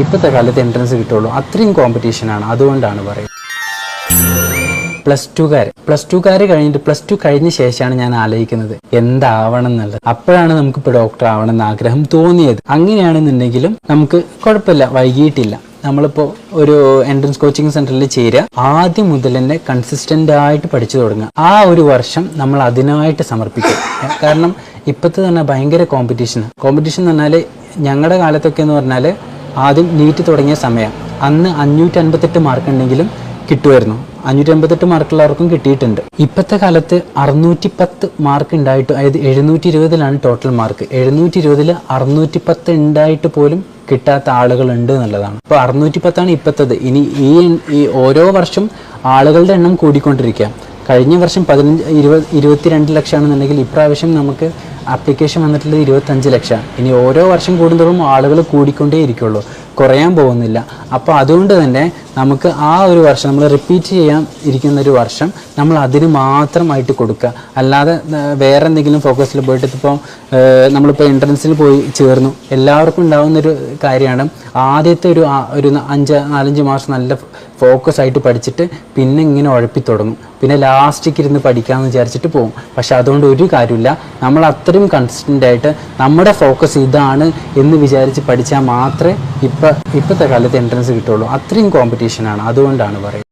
ഇപ്പോഴത്തെ കാലത്ത് എൻട്രൻസ് കിട്ടുള്ളൂ. അത്രയും കോമ്പറ്റീഷനാണ്. അതുകൊണ്ടാണ് പറയുന്നത്. പ്ലസ് ടുക്കാർ കഴിഞ്ഞിട്ട് പ്ലസ് ടു കഴിഞ്ഞ ശേഷമാണ് ഞാൻ ആലോചിക്കുന്നത് എന്താവണം എന്നുള്ളത്. അപ്പോഴാണ് നമുക്കിപ്പോൾ ഡോക്ടർ ആവണം എന്ന് ആഗ്രഹം തോന്നിയത്. അങ്ങനെയാണെന്നുണ്ടെങ്കിലും നമുക്ക് കുഴപ്പമില്ല, വൈകിട്ടില്ല. നമ്മളിപ്പോൾ ഒരു എൻട്രൻസ് കോച്ചിങ് സെന്ററിൽ ചേരുക, ആദ്യം മുതൽ തന്നെ കൺസിസ്റ്റന്റ് ആയിട്ട് പഠിച്ചു തുടങ്ങുക. ആ ഒരു വർഷം നമ്മൾ അതിനായിട്ട് സമർപ്പിക്കും. കാരണം ഇപ്പോഴത്തെ തന്നെ ഭയങ്കര കോമ്പറ്റീഷൻ എന്ന് പറഞ്ഞാൽ ഞങ്ങളുടെ കാലത്തൊക്കെ എന്ന് പറഞ്ഞാൽ ആദ്യം നീറ്റ് തുടങ്ങിയ സമയം അന്ന് 558 മാർക്ക് ഉണ്ടെങ്കിലും കിട്ടുമായിരുന്നു. 558 മാർക്കുള്ളവർക്കും കിട്ടിയിട്ടുണ്ട്. ഇപ്പോഴത്തെ കാലത്ത് 610 മാർക്ക് ഉണ്ടായിട്ട്, അതായത് 720 ടോട്ടൽ മാർക്ക്. 720 610 ഉണ്ടായിട്ട് പോലും കിട്ടാത്ത ആളുകളുണ്ട് എന്നുള്ളതാണ്. ഇപ്പോൾ 610 ഇപ്പോഴത്തത്. ഇനി ഈ ഓരോ വർഷം ആളുകളുടെ എണ്ണം കൂടിക്കൊണ്ടിരിക്കുക. കഴിഞ്ഞ വർഷം 22 ലക്ഷമാണെന്നുണ്ടെങ്കിൽ ഇപ്രാവശ്യം നമുക്ക് ആപ്ലിക്കേഷൻ വന്നിട്ടുള്ളത് 25 ലക്ഷമാണ്. ഇനി ഓരോ വർഷം കൂടുന്തോറും ആളുകൾ കൂടിക്കൊണ്ടേ ഇരിക്കുള്ളൂ, കുറയാൻ പോകുന്നില്ല. അപ്പോൾ അതുകൊണ്ട് തന്നെ നമുക്ക് ആ ഒരു വർഷം നമ്മൾ റിപ്പീറ്റ് ചെയ്യാൻ ഇരിക്കുന്ന ഒരു വർഷം നമ്മൾ അതിന് മാത്രമായിട്ട് കൊടുക്കുക. അല്ലാതെ വേറെ എന്തെങ്കിലും ഫോക്കസിൽ പോയിട്ട് ഇപ്പോൾ നമ്മളിപ്പോൾ എൻട്രൻസിൽ പോയി ചേർന്നു, എല്ലാവർക്കും ഉണ്ടാകുന്നൊരു കാര്യമാണ് ആദ്യത്തെ ഒരു 4-5 മാസം നല്ല ഫോക്കസ് ആയിട്ട് പഠിച്ചിട്ട് പിന്നെ ഇങ്ങനെ ഉഴപ്പി തുടങ്ങും. പിന്നെ ലാസ്റ്റിക്ക് ഇരുന്ന് പഠിക്കാമെന്ന് വിചാരിച്ചിട്ട് പോകും. പക്ഷെ അതുകൊണ്ട് ഒരു കാര്യമില്ല. നമ്മൾ അത്രയും കൺസിസ്റ്റൻ്റ് ആയിട്ട് നമ്മുടെ ഫോക്കസ് ഇതാണ് എന്ന് വിചാരിച്ച് പഠിച്ചാൽ മാത്രമേ ഇപ്പോഴത്തെ കാലത്ത് എൻട്രൻസ് കിട്ടുള്ളൂ. അത്രയും കോമ്പറ്റീഷനാണ്. അതുകൊണ്ടാണ് പറയുന്നത്.